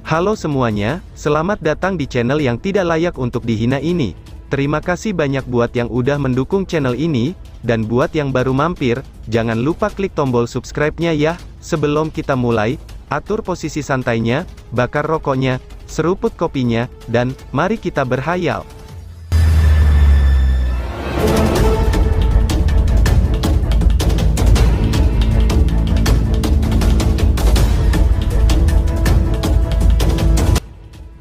Halo semuanya, selamat datang di channel yang tidak layak untuk dihina ini. Terima kasih banyak buat yang udah mendukung channel ini, dan buat yang baru mampir, jangan lupa klik tombol subscribe-nya ya. Sebelum kita mulai, atur posisi santainya, bakar rokoknya, seruput kopinya, dan mari kita berhayal.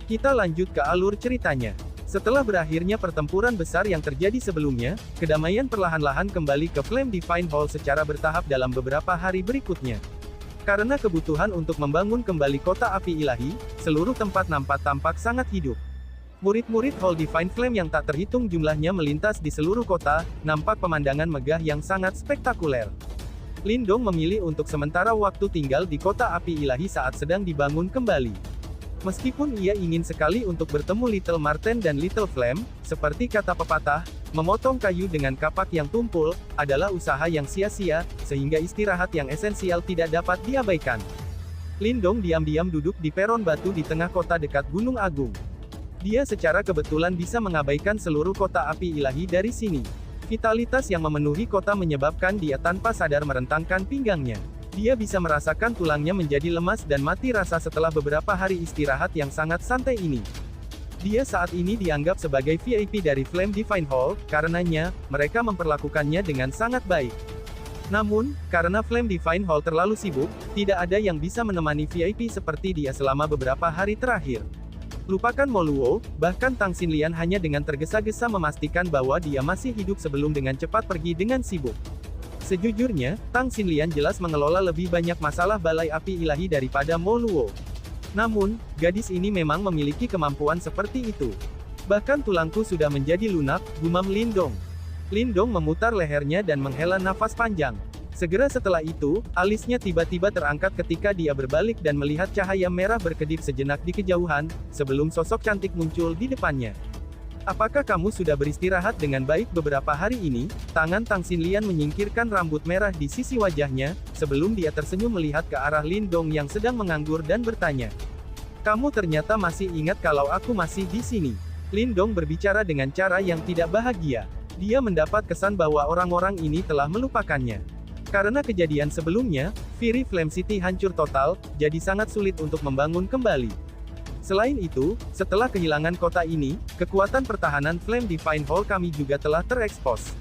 Kita lanjut ke alur ceritanya. Setelah berakhirnya pertempuran besar yang terjadi sebelumnya, kedamaian perlahan-lahan kembali ke Flame Divine Hall secara bertahap dalam beberapa hari berikutnya. Karena kebutuhan untuk membangun kembali kota api ilahi, seluruh tempat tampak sangat hidup. Murid-murid Hall Divine Flame yang tak terhitung jumlahnya melintas di seluruh kota, nampak pemandangan megah yang sangat spektakuler. Lindong memilih untuk sementara waktu tinggal di kota api ilahi saat sedang dibangun kembali. Meskipun ia ingin sekali untuk bertemu Little Marten dan Little Flame, seperti kata pepatah, memotong kayu dengan kapak yang tumpul, adalah usaha yang sia-sia, sehingga istirahat yang esensial tidak dapat diabaikan. Lindong diam-diam duduk di peron batu di tengah kota dekat Gunung Agung. Dia secara kebetulan bisa mengabaikan seluruh kota api ilahi dari sini. Vitalitas yang memenuhi kota menyebabkan dia tanpa sadar merentangkan pinggangnya. Dia bisa merasakan tulangnya menjadi lemas dan mati rasa setelah beberapa hari istirahat yang sangat santai ini. Dia saat ini dianggap sebagai VIP dari Flame Divine Hall, karenanya, mereka memperlakukannya dengan sangat baik. Namun, karena Flame Divine Hall terlalu sibuk, tidak ada yang bisa menemani VIP seperti dia selama beberapa hari terakhir. Lupakan Mo Luo, bahkan Tang Xinlian hanya dengan tergesa-gesa memastikan bahwa dia masih hidup sebelum dengan cepat pergi dengan sibuk. Sejujurnya, Tang Xinlian jelas mengelola lebih banyak masalah balai api ilahi daripada Mo Luo. Namun, gadis ini memang memiliki kemampuan seperti itu. Bahkan tulangku sudah menjadi lunak, gumam Lindong. Lindong memutar lehernya dan menghela nafas panjang. Segera setelah itu, alisnya tiba-tiba terangkat ketika dia berbalik dan melihat cahaya merah berkedip sejenak di kejauhan, sebelum sosok cantik muncul di depannya. Apakah kamu sudah beristirahat dengan baik beberapa hari ini? Tangan Tang Xinlian menyingkirkan rambut merah di sisi wajahnya, sebelum dia tersenyum melihat ke arah Lindong yang sedang menganggur dan bertanya. Kamu ternyata masih ingat kalau aku masih di sini. Lindong berbicara dengan cara yang tidak bahagia. Dia mendapat kesan bahwa orang-orang ini telah melupakannya. Karena kejadian sebelumnya, Fury Flame City hancur total, jadi sangat sulit untuk membangun kembali. Selain itu, setelah kehilangan kota ini, kekuatan pertahanan Flame Divine Hall kami juga telah terekspos.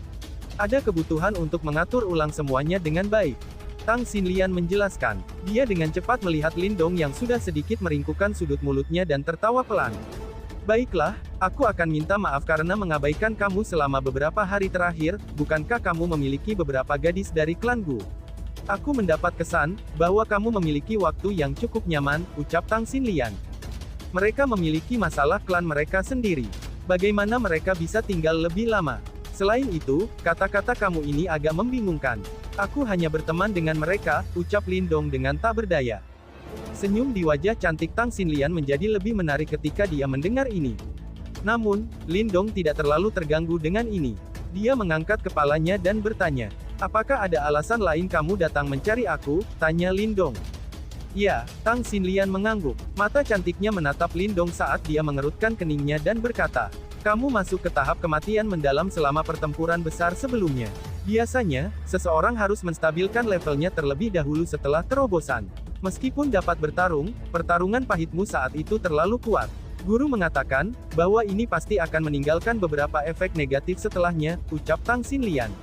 Ada kebutuhan untuk mengatur ulang semuanya dengan baik. Tang Xinlian menjelaskan. Dia dengan cepat melihat Lindong yang sudah sedikit meringkukkan sudut mulutnya dan tertawa pelan. Baiklah, aku akan minta maaf karena mengabaikan kamu selama beberapa hari terakhir, bukankah kamu memiliki beberapa gadis dari klan Gu? Aku mendapat kesan, bahwa kamu memiliki waktu yang cukup nyaman, ucap Tang Xinlian. Mereka memiliki masalah klan mereka sendiri. Bagaimana mereka bisa tinggal lebih lama? Selain itu, kata-kata kamu ini agak membingungkan. Aku hanya berteman dengan mereka, ucap Lindong dengan tak berdaya. Senyum di wajah cantik Tang Xinlian menjadi lebih menarik ketika dia mendengar ini. Namun, Lindong tidak terlalu terganggu dengan ini. Dia mengangkat kepalanya dan bertanya. Apakah ada alasan lain kamu datang mencari aku? Tanya Lindong. Ya, Tang Xinlian mengangguk. Mata cantiknya menatap Lindong saat dia mengerutkan keningnya dan berkata, kamu masuk ke tahap kematian mendalam selama pertempuran besar sebelumnya. Biasanya, seseorang harus menstabilkan levelnya terlebih dahulu setelah terobosan. Meskipun dapat bertarung, pertarungan pahitmu saat itu terlalu kuat. Guru mengatakan, bahwa ini pasti akan meninggalkan beberapa efek negatif setelahnya, ucap Tang Xinlian.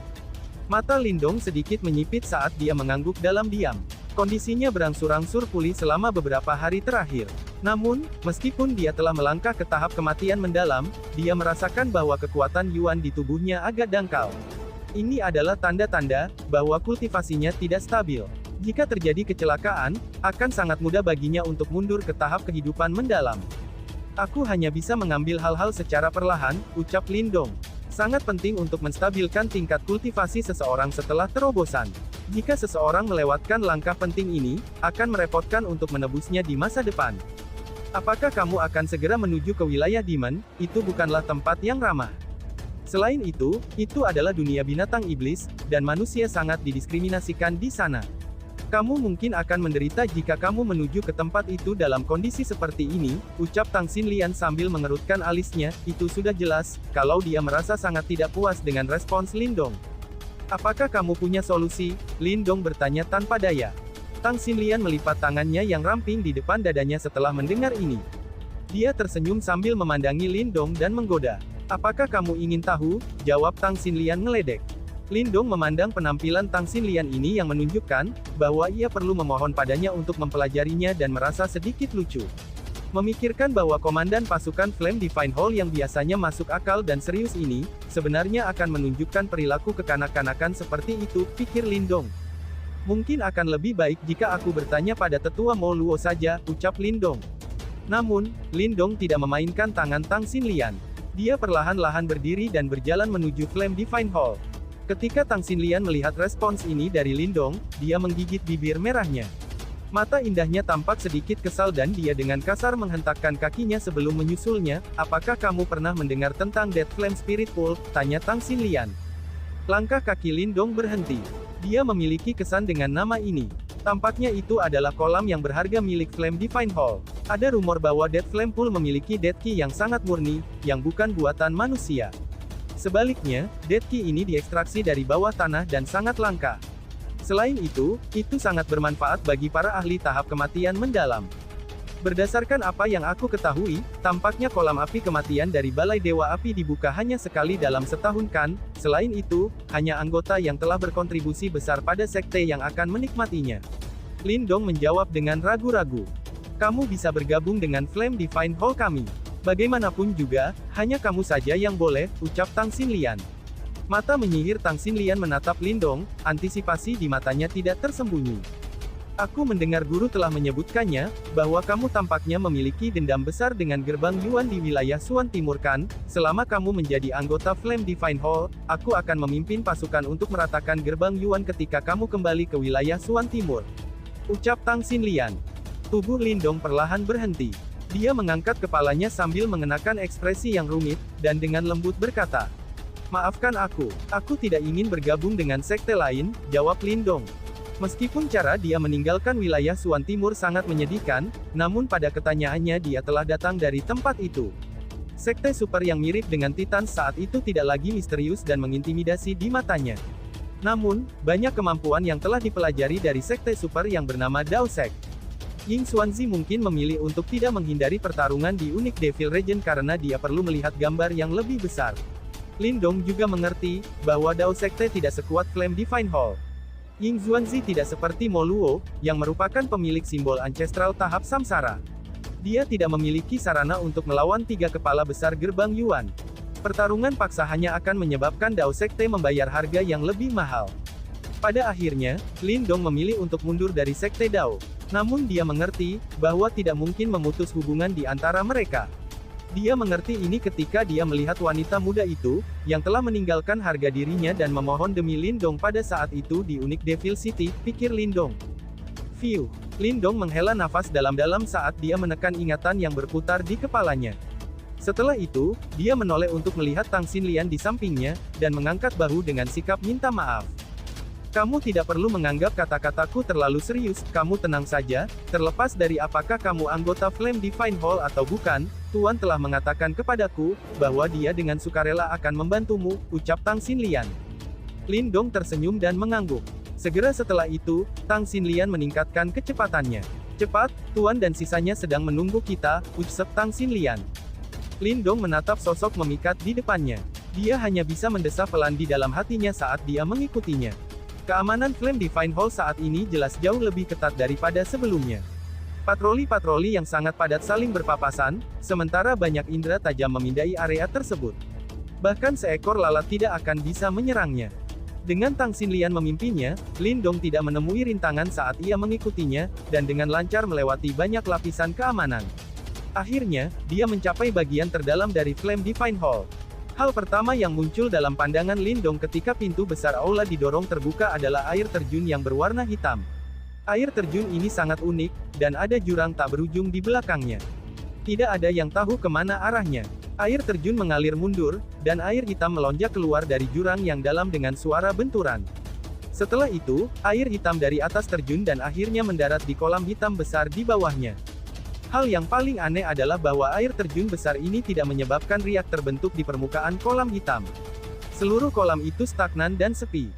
Mata Lindong sedikit menyipit saat dia mengangguk dalam diam. Kondisinya berangsur-angsur pulih selama beberapa hari terakhir. Namun, meskipun dia telah melangkah ke tahap kematian mendalam, dia merasakan bahwa kekuatan Yuan di tubuhnya agak dangkal. Ini adalah tanda-tanda bahwa kultivasinya tidak stabil. Jika terjadi kecelakaan, akan sangat mudah baginya untuk mundur ke tahap kehidupan mendalam. Aku hanya bisa mengambil hal-hal secara perlahan, ucap Lindong. Sangat penting untuk menstabilkan tingkat kultivasi seseorang setelah terobosan. Jika seseorang melewatkan langkah penting ini, akan merepotkan untuk menebusnya di masa depan. Apakah kamu akan segera menuju ke wilayah Demon? Itu bukanlah tempat yang ramah. Selain itu adalah dunia binatang iblis, dan manusia sangat didiskriminasikan di sana. Kamu mungkin akan menderita jika kamu menuju ke tempat itu dalam kondisi seperti ini, ucap Tang Xinlian sambil mengerutkan alisnya. Itu sudah jelas, kalau dia merasa sangat tidak puas dengan respons Lindong. Apakah kamu punya solusi? Lindong bertanya tanpa daya. Tang Xinlian melipat tangannya yang ramping di depan dadanya setelah mendengar ini. Dia tersenyum sambil memandangi Lindong dan menggoda. Apakah kamu ingin tahu? Jawab Tang Xinlian ngeledek. Lindong memandang penampilan Tang Xinlian ini yang menunjukkan bahwa ia perlu memohon padanya untuk mempelajarinya dan merasa sedikit lucu. Memikirkan bahwa komandan pasukan Flame Divine Hall yang biasanya masuk akal dan serius ini, sebenarnya akan menunjukkan perilaku kekanak-kanakan seperti itu, pikir Lindong. Mungkin akan lebih baik jika aku bertanya pada tetua Mo Luo saja, ucap Lindong. Namun, Lindong tidak memainkan tangan Tang Xinlian. Dia perlahan-lahan berdiri dan berjalan menuju Flame Divine Hall. Ketika Tang Xinlian melihat respons ini dari Lindong, dia menggigit bibir merahnya. Mata indahnya tampak sedikit kesal dan dia dengan kasar menghentakkan kakinya sebelum menyusulnya. Apakah kamu pernah mendengar tentang Dead Flame Spirit Pool? Tanya Tang Xinlian. Langkah kaki Lindong berhenti. Dia memiliki kesan dengan nama ini. Tampaknya itu adalah kolam yang berharga milik Flame Divine Hall. Ada rumor bahwa Dead Flame Pool memiliki Dead Key yang sangat murni, yang bukan buatan manusia. Sebaliknya, Dead Key ini diekstraksi dari bawah tanah dan sangat langka. Selain itu sangat bermanfaat bagi para ahli tahap kematian mendalam. Berdasarkan apa yang aku ketahui, tampaknya kolam api kematian dari Balai Dewa Api dibuka hanya sekali dalam setahun kan? Selain itu, hanya anggota yang telah berkontribusi besar pada sekte yang akan menikmatinya. Lindong menjawab dengan ragu-ragu. Kamu bisa bergabung dengan Flame Divine Hall kami. Bagaimanapun juga, hanya kamu saja yang boleh, ucap Tang Xinlian. Mata menyihir Tang Xinlian menatap Lindong, antisipasi di matanya tidak tersembunyi. Aku mendengar guru telah menyebutkannya, bahwa kamu tampaknya memiliki dendam besar dengan gerbang Yuan di wilayah Suan Timur kan? Selama kamu menjadi anggota Flame Divine Hall, aku akan memimpin pasukan untuk meratakan gerbang Yuan ketika kamu kembali ke wilayah Suan Timur. Ucap Tang Xinlian. Tubuh Lindong perlahan berhenti. Dia mengangkat kepalanya sambil mengenakan ekspresi yang rumit, dan dengan lembut berkata, "Maafkan aku tidak ingin bergabung dengan sekte lain," jawab Lindong. Meskipun cara dia meninggalkan wilayah Suan Timur sangat menyedihkan, namun pada ketanyaannya dia telah datang dari tempat itu. Sekte super yang mirip dengan Titan saat itu tidak lagi misterius dan mengintimidasi di matanya. Namun, banyak kemampuan yang telah dipelajari dari sekte super yang bernama Dao Sek. Ying Xuanzi mungkin memilih untuk tidak menghindari pertarungan di Unique Devil Region karena dia perlu melihat gambar yang lebih besar. Lindong juga mengerti, bahwa Dao Sekte tidak sekuat Flame Divine Hall. Ying Xuanzi tidak seperti Mo Luo, yang merupakan pemilik simbol ancestral tahap samsara. Dia tidak memiliki sarana untuk melawan 3 kepala besar gerbang Yuan. Pertarungan paksa hanya akan menyebabkan Dao Sekte membayar harga yang lebih mahal. Pada akhirnya, Lindong memilih untuk mundur dari Sekte Dao. Namun dia mengerti, bahwa tidak mungkin memutus hubungan di antara mereka. Dia mengerti ini ketika dia melihat wanita muda itu, yang telah meninggalkan harga dirinya dan memohon demi Lindong pada saat itu di Unique Devil City, pikir Lindong. Phew. Lindong menghela nafas dalam-dalam saat dia menekan ingatan yang berputar di kepalanya. Setelah itu, dia menoleh untuk melihat Tang Xinlian di sampingnya, dan mengangkat bahu dengan sikap minta maaf. Kamu tidak perlu menganggap kata-kataku terlalu serius, kamu tenang saja, terlepas dari apakah kamu anggota Flame Divine Hall atau bukan, Tuan telah mengatakan kepadaku, bahwa dia dengan sukarela akan membantumu, ucap Tang Xinlian. Lindong tersenyum dan mengangguk. Segera setelah itu, Tang Xinlian meningkatkan kecepatannya. Cepat, Tuan dan sisanya sedang menunggu kita, ucap Tang Xinlian. Lindong menatap sosok memikat di depannya. Dia hanya bisa mendesah pelan di dalam hatinya saat dia mengikutinya. Keamanan Flame Divine Hall saat ini jelas jauh lebih ketat daripada sebelumnya. Patroli-patroli yang sangat padat saling berpapasan, sementara banyak indera tajam memindai area tersebut. Bahkan seekor lalat tidak akan bisa menyerangnya. Dengan Tang Xinlian memimpinnya, Lindong tidak menemui rintangan saat ia mengikutinya, dan dengan lancar melewati banyak lapisan keamanan. Akhirnya, dia mencapai bagian terdalam dari Flame Divine Hall. Hal pertama yang muncul dalam pandangan Lindong ketika pintu besar aula didorong terbuka adalah air terjun yang berwarna hitam. Air terjun ini sangat unik, dan ada jurang tak berujung di belakangnya. Tidak ada yang tahu kemana arahnya. Air terjun mengalir mundur, dan air hitam melonjak keluar dari jurang yang dalam dengan suara benturan. Setelah itu, air hitam dari atas terjun dan akhirnya mendarat di kolam hitam besar di bawahnya. Hal yang paling aneh adalah bahwa air terjun besar ini tidak menyebabkan riak terbentuk di permukaan kolam hitam. Seluruh kolam itu stagnan dan sepi.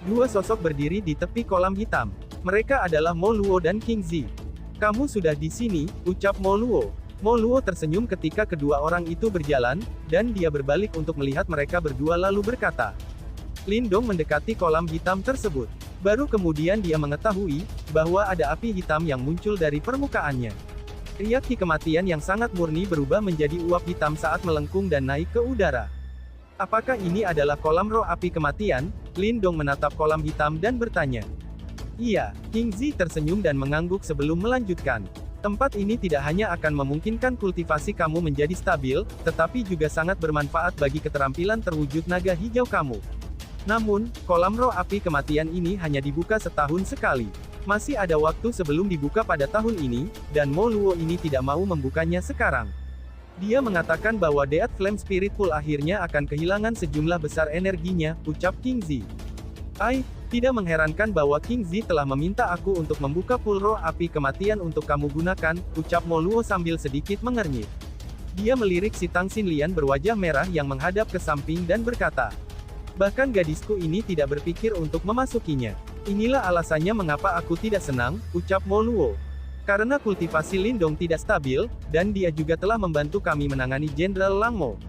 Dua sosok berdiri di tepi kolam hitam. Mereka adalah Mo Luo dan King Zi. "Kamu sudah di sini," ucap Mo Luo. Mo Luo tersenyum ketika kedua orang itu berjalan, dan dia berbalik untuk melihat mereka berdua lalu berkata, Lindong mendekati kolam hitam tersebut. Baru kemudian dia mengetahui bahwa ada api hitam yang muncul dari permukaannya. Riak kematian yang sangat murni berubah menjadi uap hitam saat melengkung dan naik ke udara. Apakah ini adalah kolam roh api kematian? Lindong menatap kolam hitam dan bertanya. Iya, King Zi tersenyum dan mengangguk sebelum melanjutkan. Tempat ini tidak hanya akan memungkinkan kultivasi kamu menjadi stabil, tetapi juga sangat bermanfaat bagi keterampilan terwujud naga hijau kamu. Namun, kolam roh api kematian ini hanya dibuka setahun sekali. Masih ada waktu sebelum dibuka pada tahun ini, dan Mo Luo ini tidak mau membukanya sekarang. Dia mengatakan bahwa Death Flame Spirit Pool akhirnya akan kehilangan sejumlah besar energinya, ucap King Zi. Tidak mengherankan bahwa King Zi telah meminta aku untuk membuka pool roh api kematian untuk kamu gunakan, ucap Mo Luo sambil sedikit mengernyit. Dia melirik si Tang Xinlian berwajah merah yang menghadap ke samping dan berkata, bahkan gadisku ini tidak berpikir untuk memasukinya. Inilah alasannya mengapa aku tidak senang, ucap Mo Luo. Karena kultivasi Lindong tidak stabil, dan dia juga telah membantu kami menangani Jenderal Lang Mo.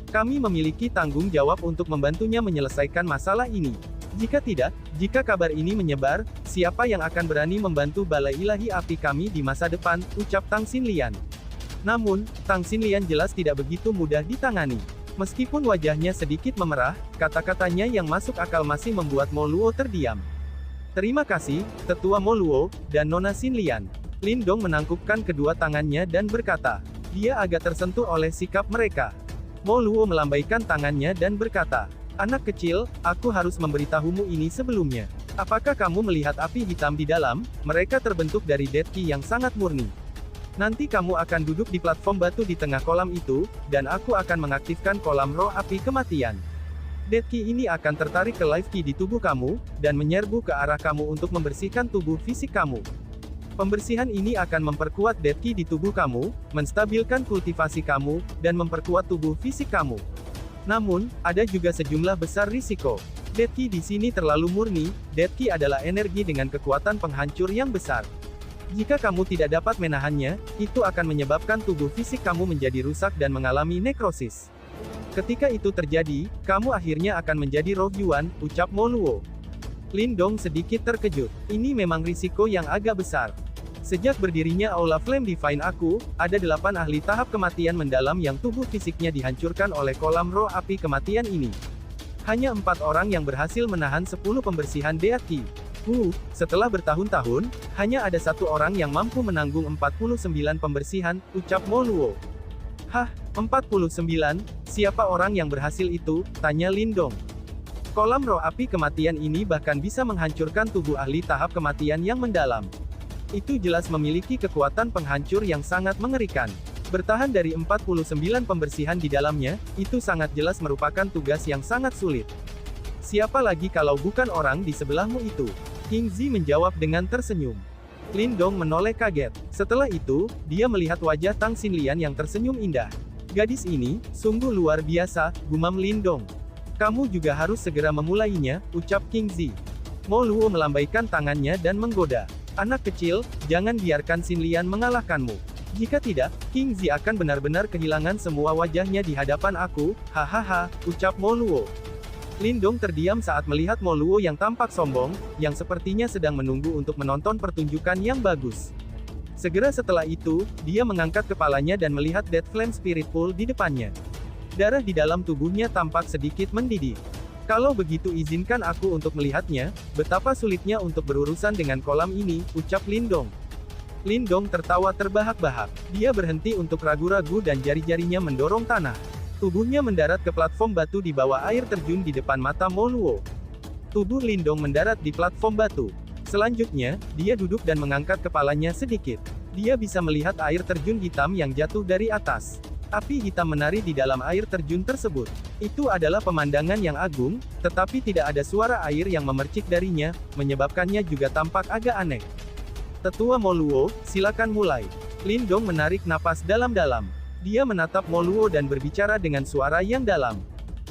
Kami memiliki tanggung jawab untuk membantunya menyelesaikan masalah ini. Jika tidak, jika kabar ini menyebar, siapa yang akan berani membantu Balai Ilahi Api kami di masa depan, ucap Tang Xinlian. Namun, Tang Xinlian jelas tidak begitu mudah ditangani. Meskipun wajahnya sedikit memerah, kata-katanya yang masuk akal masih membuat Mo Luo terdiam. Terima kasih, Tetua Mo Luo, dan Nona Xinlian. Lindong menangkupkan kedua tangannya dan berkata, dia agak tersentuh oleh sikap mereka. Mo Luo melambaikan tangannya dan berkata, anak kecil, aku harus memberitahumu ini sebelumnya. Apakah kamu melihat api hitam di dalam? Mereka terbentuk dari Dead Qi yang sangat murni. Nanti kamu akan duduk di platform batu di tengah kolam itu, dan aku akan mengaktifkan kolam roh api kematian. Dead Qi ini akan tertarik ke Life Qi di tubuh kamu, dan menyerbu ke arah kamu untuk membersihkan tubuh fisik kamu. Pembersihan ini akan memperkuat Dead Qi di tubuh kamu, menstabilkan kultivasi kamu, dan memperkuat tubuh fisik kamu. Namun, ada juga sejumlah besar risiko. Dead Qi di sini terlalu murni. Dead Qi adalah energi dengan kekuatan penghancur yang besar. Jika kamu tidak dapat menahannya, itu akan menyebabkan tubuh fisik kamu menjadi rusak dan mengalami nekrosis. Ketika itu terjadi, kamu akhirnya akan menjadi roh Yuan, ucap Mo Luo. Lindong sedikit terkejut. Ini memang risiko yang agak besar. Sejak berdirinya Aula Flame Divine aku, ada 8 ahli tahap kematian mendalam yang tubuh fisiknya dihancurkan oleh kolam roh api kematian ini. Hanya 4 orang yang berhasil menahan 10 pembersihan Dead Qi. Setelah bertahun-tahun, hanya ada 1 orang yang mampu menanggung 49 pembersihan, ucap Mo Luo. Hah, 49? Siapa orang yang berhasil itu? Tanya Lindong. Kolam roh api kematian ini bahkan bisa menghancurkan tubuh ahli tahap kematian yang mendalam. Itu jelas memiliki kekuatan penghancur yang sangat mengerikan. Bertahan dari 49 pembersihan di dalamnya, itu sangat jelas merupakan tugas yang sangat sulit. Siapa lagi kalau bukan orang di sebelahmu itu? King Zi menjawab dengan tersenyum. Lindong menoleh kaget. Setelah itu, dia melihat wajah Tang Xinlian yang tersenyum indah. Gadis ini, sungguh luar biasa, gumam Lindong. Kamu juga harus segera memulainya, ucap King Zi. Mo Luo melambaikan tangannya dan menggoda. Anak kecil, jangan biarkan Xinlian mengalahkanmu. Jika tidak, King Zi akan benar-benar kehilangan semua wajahnya di hadapan aku, hahaha, ucap Mo Luo. Lindong terdiam saat melihat Mo Luo yang tampak sombong, yang sepertinya sedang menunggu untuk menonton pertunjukan yang bagus. Segera setelah itu, dia mengangkat kepalanya dan melihat Dead Flame Spirit Pool di depannya. Darah di dalam tubuhnya tampak sedikit mendidih. Kalau begitu izinkan aku untuk melihatnya, betapa sulitnya untuk berurusan dengan kolam ini, ucap Lindong. Lindong tertawa terbahak-bahak. Dia berhenti untuk ragu-ragu dan jari-jarinya mendorong tanah. Tubuhnya mendarat ke platform batu di bawah air terjun di depan mata Mo Luo. Tubuh Lindong mendarat di platform batu. Selanjutnya, dia duduk dan mengangkat kepalanya sedikit. Dia bisa melihat air terjun hitam yang jatuh dari atas. Api hitam menari di dalam air terjun tersebut. Itu adalah pemandangan yang agung, tetapi tidak ada suara air yang memercik darinya, menyebabkannya juga tampak agak aneh. Tetua Moluo, silakan mulai. Lindong menarik napas dalam-dalam. Dia menatap Moluo dan berbicara dengan suara yang dalam.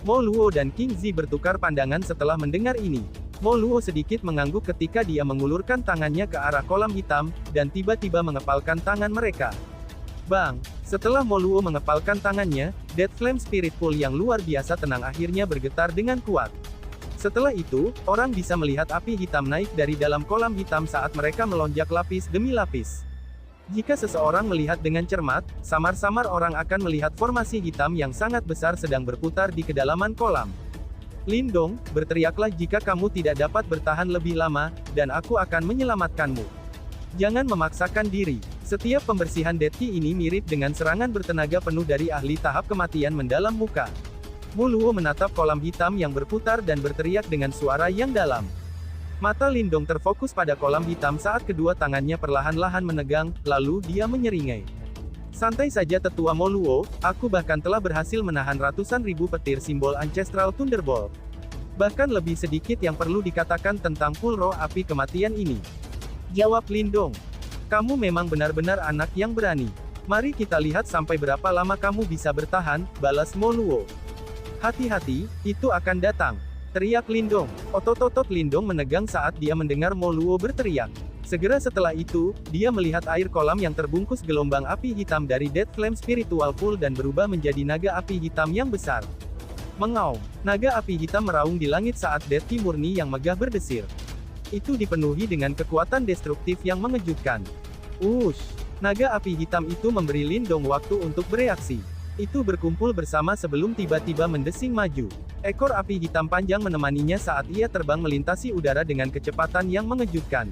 Moluo dan King Zi bertukar pandangan setelah mendengar ini. Moluo sedikit mengangguk ketika dia mengulurkan tangannya ke arah kolam hitam, dan tiba-tiba mengepalkan tangan mereka. Bang! Setelah Moluo mengepalkan tangannya, Dead Flame Spirit Pool yang luar biasa tenang akhirnya bergetar dengan kuat. Setelah itu, orang bisa melihat api hitam naik dari dalam kolam hitam saat mereka melonjak lapis demi lapis. Jika seseorang melihat dengan cermat, samar-samar orang akan melihat formasi hitam yang sangat besar sedang berputar di kedalaman kolam. Lindong, berteriaklah jika kamu tidak dapat bertahan lebih lama, dan aku akan menyelamatkanmu. Jangan memaksakan diri. Setiap pembersihan Dead Key ini mirip dengan serangan bertenaga penuh dari ahli tahap kematian mendalam muka. Moluo menatap kolam hitam yang berputar dan berteriak dengan suara yang dalam. Mata Lindong terfokus pada kolam hitam saat kedua tangannya perlahan-lahan menegang, lalu dia menyeringai. Santai saja Tetua Moluo, aku bahkan telah berhasil menahan ratusan ribu petir simbol Ancestral Thunderbolt. Bahkan lebih sedikit yang perlu dikatakan tentang pool roh api kematian ini. Jawab Lindong. Kamu memang benar-benar anak yang berani. Mari kita lihat sampai berapa lama kamu bisa bertahan, balas Moluo. Hati-hati, itu akan datang. Teriak Lindong. Otot-otot Lindong menegang saat dia mendengar Moluo berteriak. Segera setelah itu, dia melihat air kolam yang terbungkus gelombang api hitam dari Dead Flame Spiritual Pool dan berubah menjadi naga api hitam yang besar. Mengaum. Naga api hitam meraung di langit saat Dead Key murni yang megah berdesir. Itu dipenuhi dengan kekuatan destruktif yang mengejutkan. Ush! Naga api hitam itu memberi Lindong waktu untuk bereaksi. Itu berkumpul bersama sebelum tiba-tiba mendesing maju. Ekor api hitam panjang menemaninya saat ia terbang melintasi udara dengan kecepatan yang mengejutkan.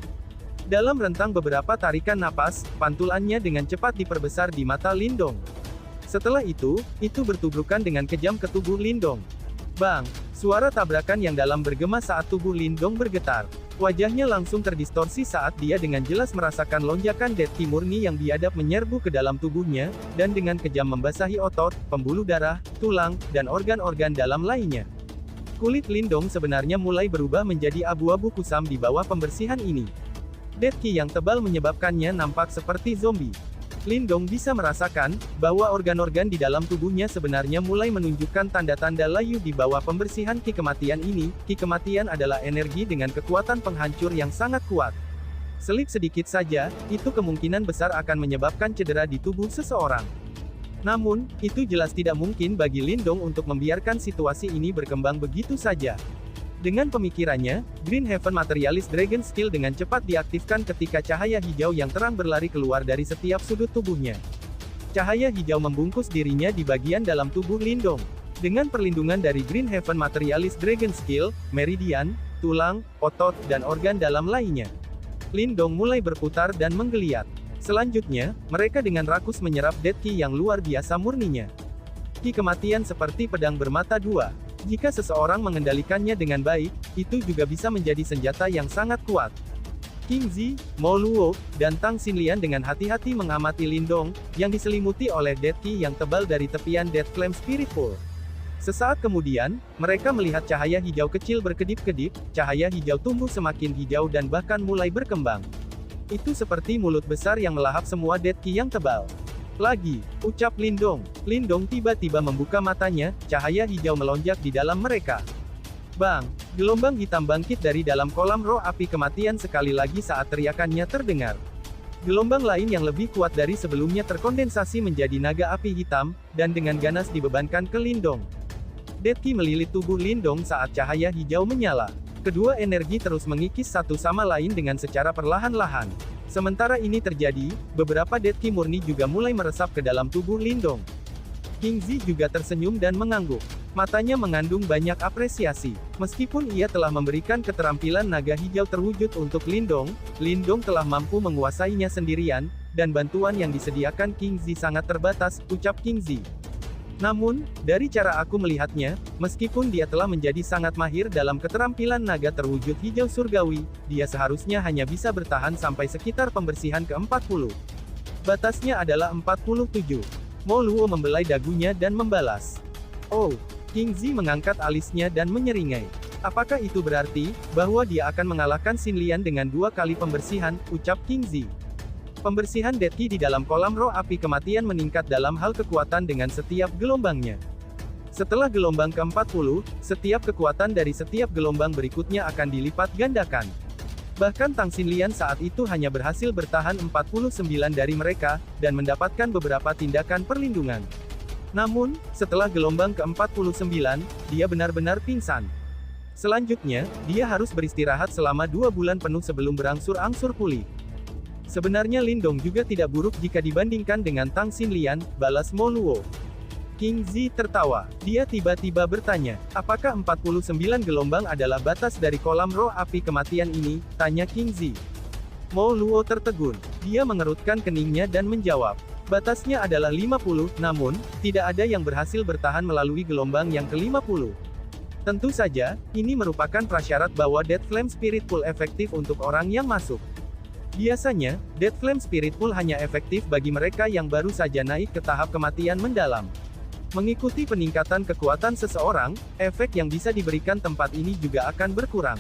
Dalam rentang beberapa tarikan napas, pantulannya dengan cepat diperbesar di mata Lindong. Setelah itu bertubrukan dengan kejam ke tubuh Lindong. Bang! Suara tabrakan yang dalam bergema saat tubuh Lindong bergetar. Wajahnya langsung terdistorsi saat dia dengan jelas merasakan lonjakan Dead Key murni yang biadab menyerbu ke dalam tubuhnya, dan dengan kejam membasahi otot, pembuluh darah, tulang, dan organ-organ dalam lainnya. Kulit Lindong sebenarnya mulai berubah menjadi abu-abu kusam di bawah pembersihan ini. Dead Key yang tebal menyebabkannya nampak seperti zombie. Lindong bisa merasakan bahwa organ-organ di dalam tubuhnya sebenarnya mulai menunjukkan tanda-tanda layu di bawah pembersihan Ki kematian ini. Ki kematian adalah energi dengan kekuatan penghancur yang sangat kuat. Selip sedikit saja, itu kemungkinan besar akan menyebabkan cedera di tubuh seseorang. Namun, itu jelas tidak mungkin bagi Lindong untuk membiarkan situasi ini berkembang begitu saja. Dengan pemikirannya, Green Heaven Materialist Dragon Skill dengan cepat diaktifkan ketika cahaya hijau yang terang berlari keluar dari setiap sudut tubuhnya. Cahaya hijau membungkus dirinya di bagian dalam tubuh Lindong. Dengan perlindungan dari Green Heaven Materialist Dragon Skill, meridian, tulang, otot, dan organ dalam lainnya, Lindong mulai berputar dan menggeliat. Selanjutnya, mereka dengan rakus menyerap Dead Key yang luar biasa murninya. Ki kematian seperti pedang bermata dua. Jika seseorang mengendalikannya dengan baik, itu juga bisa menjadi senjata yang sangat kuat. King Zi, Moluo, dan Tang Xinlian dengan hati-hati mengamati Lindong, yang diselimuti oleh Dead Key yang tebal dari tepian Dead Flame Spirit Pool. Sesaat kemudian, mereka melihat cahaya hijau kecil berkedip-kedip, cahaya hijau tumbuh semakin hijau dan bahkan mulai berkembang. Itu seperti mulut besar yang melahap semua Dead Key yang tebal. Lagi, ucap Lindong. Lindong tiba-tiba membuka matanya, cahaya hijau melonjak di dalam mereka. Bang! Gelombang hitam bangkit dari dalam kolam roh api kematian sekali lagi saat teriakannya terdengar. Gelombang lain yang lebih kuat dari sebelumnya terkondensasi menjadi naga api hitam, dan dengan ganas dibebankan ke Lindong. Dead Key melilit tubuh Lindong saat cahaya hijau menyala. Kedua energi terus mengikis satu sama lain dengan secara perlahan-lahan. Sementara ini terjadi, beberapa Dead Key murni juga mulai meresap ke dalam tubuh Lindong. King Zi juga tersenyum dan mengangguk. Matanya mengandung banyak apresiasi. Meskipun ia telah memberikan keterampilan naga hijau terwujud untuk Lindong, Lindong telah mampu menguasainya sendirian, dan bantuan yang disediakan King Zi sangat terbatas, ucap King Zi. Namun, dari cara aku melihatnya, meskipun dia telah menjadi sangat mahir dalam keterampilan naga terwujud hijau surgawi, dia seharusnya hanya bisa bertahan sampai sekitar pembersihan ke-40. Batasnya adalah 47. Mo Luo membelai dagunya dan membalas. Oh, King Zi mengangkat alisnya dan menyeringai. Apakah itu berarti, bahwa dia akan mengalahkan Xin Lian dengan 2 kali pembersihan, ucap King Zi. Pembersihan Death Key di dalam kolam roh api kematian meningkat dalam hal kekuatan dengan setiap gelombangnya. Setelah gelombang ke-40, setiap kekuatan dari setiap gelombang berikutnya akan dilipat gandakan. Bahkan Tang Xinlian saat itu hanya berhasil bertahan 49 dari mereka, dan mendapatkan beberapa tindakan perlindungan. Namun, setelah gelombang ke-49, dia benar-benar pingsan. Selanjutnya, dia harus beristirahat selama 2 bulan penuh sebelum berangsur-angsur pulih. Sebenarnya Lindong juga tidak buruk jika dibandingkan dengan Tang Xinlian, balas Mo Luo. King Zi tertawa. Dia tiba-tiba bertanya, apakah 49 gelombang adalah batas dari kolam roh api kematian ini? Tanya King Zi. Mo Luo tertegun. Dia mengerutkan keningnya dan menjawab. Batasnya adalah 50, namun, tidak ada yang berhasil bertahan melalui gelombang yang ke-50. Tentu saja, ini merupakan prasyarat bahwa Dead Flame Spirit Pool efektif untuk orang yang masuk. Biasanya, Dead Flame Spirit Pool hanya efektif bagi mereka yang baru saja naik ke tahap kematian mendalam. Mengikuti peningkatan kekuatan seseorang, efek yang bisa diberikan tempat ini juga akan berkurang.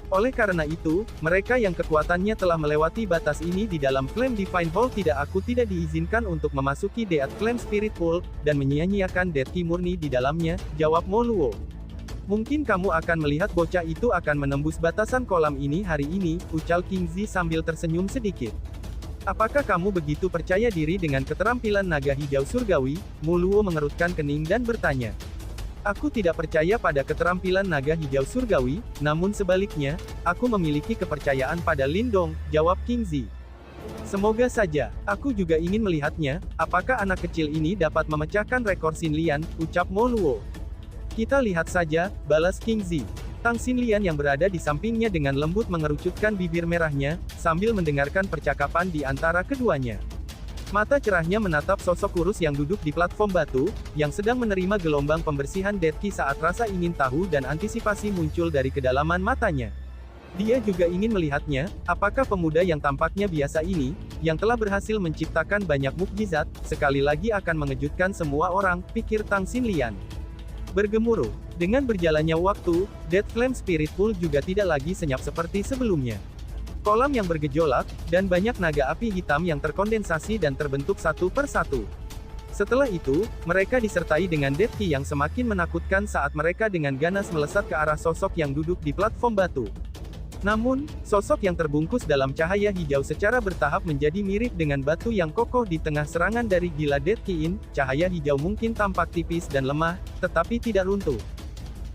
Oleh karena itu, mereka yang kekuatannya telah melewati batas ini di dalam Flame Divine Hall tidak diizinkan untuk memasuki Dead Flame Spirit Pool, dan menyia-nyiakan Death Key murni di dalamnya, jawab Mo Luo. Mungkin kamu akan melihat bocah itu akan menembus batasan kolam ini hari ini, ucal King Zi sambil tersenyum sedikit. Apakah kamu begitu percaya diri dengan keterampilan naga hijau surgawi? Mo Luo mengerutkan kening dan bertanya. Aku tidak percaya pada keterampilan naga hijau surgawi, namun sebaliknya, aku memiliki kepercayaan pada Lindong, jawab King Zi. Semoga saja, aku juga ingin melihatnya, apakah anak kecil ini dapat memecahkan rekor Xin Lian, ucap Mo Luo. Kita lihat saja, balas King Zi. Tang Xinlian yang berada di sampingnya dengan lembut mengerucutkan bibir merahnya, sambil mendengarkan percakapan di antara keduanya. Mata cerahnya menatap sosok kurus yang duduk di platform batu, yang sedang menerima gelombang pembersihan Death Key saat rasa ingin tahu dan antisipasi muncul dari kedalaman matanya. Dia juga ingin melihatnya, apakah pemuda yang tampaknya biasa ini, yang telah berhasil menciptakan banyak mukjizat, sekali lagi akan mengejutkan semua orang, pikir Tang Xinlian. Bergemuruh. Dengan berjalannya waktu, Dead Flame Spirit Pool juga tidak lagi senyap seperti sebelumnya. Kolam yang bergejolak, dan banyak naga api hitam yang terkondensasi dan terbentuk satu per satu. Setelah itu, mereka disertai dengan Death Key yang semakin menakutkan saat mereka dengan ganas melesat ke arah sosok yang duduk di platform batu. Namun, sosok yang terbungkus dalam cahaya hijau secara bertahap menjadi mirip dengan batu yang kokoh di tengah serangan dari gila Death Key-in. Cahaya hijau mungkin tampak tipis dan lemah, tetapi tidak runtuh.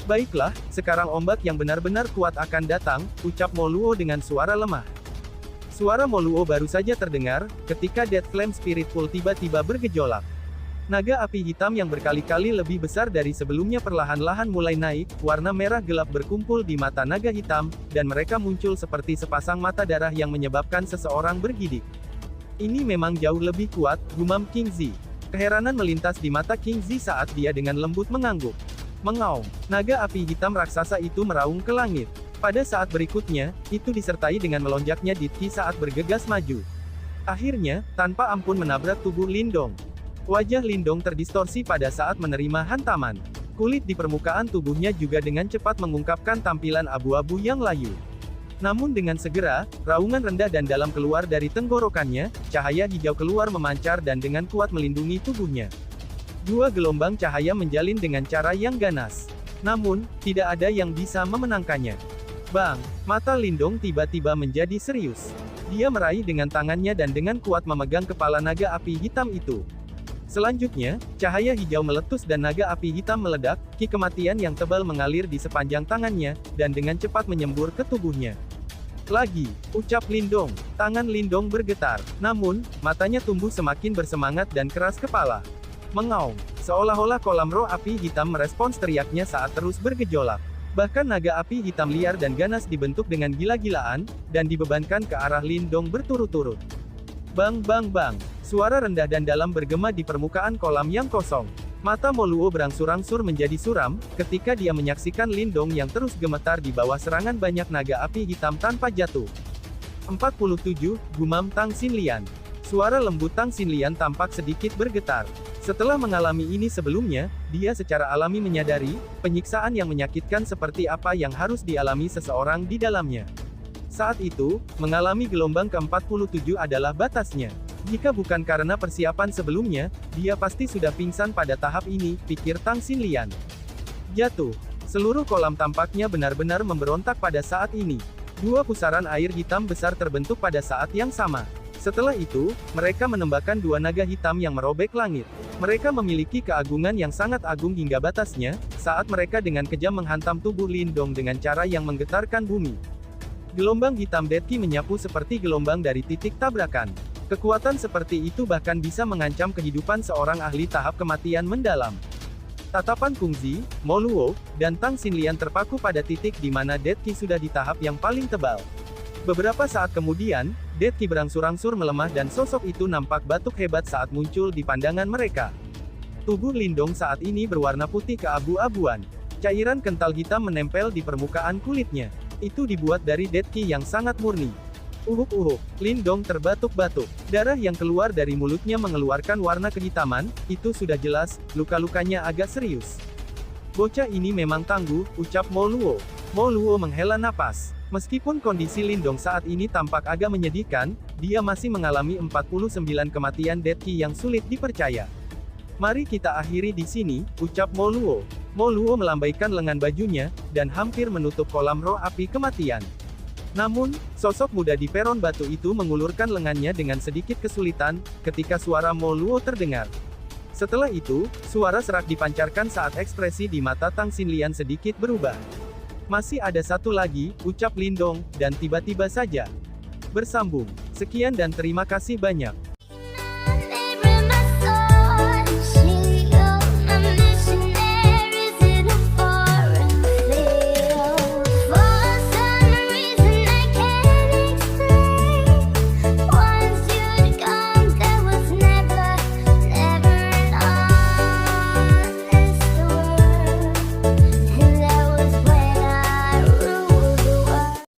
Baiklah, sekarang ombak yang benar-benar kuat akan datang, ucap Mo Luo dengan suara lemah. Suara Mo Luo baru saja terdengar, ketika Dead Flame Spirit Pool tiba-tiba bergejolak. Naga api hitam yang berkali-kali lebih besar dari sebelumnya perlahan-lahan mulai naik, warna merah gelap berkumpul di mata naga hitam, dan mereka muncul seperti sepasang mata darah yang menyebabkan seseorang bergidik. Ini memang jauh lebih kuat, gumam King Zi. Keheranan melintas di mata King Zi saat dia dengan lembut mengangguk. Mengaum, naga api hitam raksasa itu meraung ke langit. Pada saat berikutnya, itu disertai dengan melonjaknya Death Key saat bergegas maju. Akhirnya, tanpa ampun menabrak tubuh Lindong. Wajah Lindong terdistorsi pada saat menerima hantaman. Kulit di permukaan tubuhnya juga dengan cepat mengungkapkan tampilan abu-abu yang layu. Namun dengan segera, raungan rendah dan dalam keluar dari tenggorokannya, cahaya hijau keluar memancar dan dengan kuat melindungi tubuhnya. 2 gelombang cahaya menjalin dengan cara yang ganas. Namun, tidak ada yang bisa memenangkannya. Bang! Mata Lindong tiba-tiba menjadi serius. Dia meraih dengan tangannya dan dengan kuat memegang kepala naga api hitam itu. Selanjutnya, cahaya hijau meletus dan naga api hitam meledak, ki kematian yang tebal mengalir di sepanjang tangannya, dan dengan cepat menyembur ke tubuhnya. Lagi, ucap Lindong. Tangan Lindong bergetar. Namun, matanya tumbuh semakin bersemangat dan keras kepala. Mengaum. Seolah-olah kolam roh api hitam merespons teriaknya saat terus bergejolak. Bahkan naga api hitam liar dan ganas dibentuk dengan gila-gilaan, dan dibebankan ke arah Lindong berturut-turut. Bang bang bang. Suara rendah dan dalam bergema di permukaan kolam yang kosong. Mata Mo Luo berangsur-angsur menjadi suram, ketika dia menyaksikan Lindong yang terus gemetar di bawah serangan banyak naga api hitam tanpa jatuh. 47, gumam Tang Xinlian. Suara lembut Tang Xinlian tampak sedikit bergetar. Setelah mengalami ini sebelumnya, dia secara alami menyadari, penyiksaan yang menyakitkan seperti apa yang harus dialami seseorang di dalamnya. Saat itu, mengalami gelombang ke-47 adalah batasnya. Jika bukan karena persiapan sebelumnya, dia pasti sudah pingsan pada tahap ini, pikir Tang Xinlian. Jatuh. Seluruh kolam tampaknya benar-benar memberontak pada saat ini. Dua pusaran air hitam besar terbentuk pada saat yang sama. Setelah itu, mereka menembakkan dua naga hitam yang merobek langit. Mereka memiliki keagungan yang sangat agung hingga batasnya, saat mereka dengan kejam menghantam tubuh Lindong dengan cara yang menggetarkan bumi. Gelombang hitam Dead Qi menyapu seperti gelombang dari titik tabrakan. Kekuatan seperti itu bahkan bisa mengancam kehidupan seorang ahli tahap kematian mendalam. Tatapan Kungzi, Mo Luo, dan Tang Xinlian terpaku pada titik di mana Dead Qi sudah di tahap yang paling tebal. Beberapa saat kemudian, Dead Qi berangsur-angsur melemah dan sosok itu nampak batuk hebat saat muncul di pandangan mereka. Tubuh Lindong saat ini berwarna putih keabu-abuan. Cairan kental hitam menempel di permukaan kulitnya. Itu dibuat dari Dead Qi yang sangat murni. Uhuk-uhuk, Lindong terbatuk-batuk. Darah yang keluar dari mulutnya mengeluarkan warna kehitaman, itu sudah jelas, luka-lukanya agak serius. Bocah ini memang tangguh, ucap Mo Luo. Mo Luo menghela napas. Meskipun kondisi Lindong saat ini tampak agak menyedihkan, dia masih mengalami 49 kematian Dead Qi yang sulit dipercaya. Mari kita akhiri di sini, ucap Mo Luo. Mo Luo melambaikan lengan bajunya, dan hampir menutup kolam roh api kematian. Namun, sosok muda di peron batu itu mengulurkan lengannya dengan sedikit kesulitan, ketika suara Mo Luo terdengar. Setelah itu, suara serak dipancarkan saat ekspresi di mata Tang Xinlian sedikit berubah. Masih ada satu lagi, ucap Lindong, dan tiba-tiba saja bersambung. Sekian dan terima kasih banyak.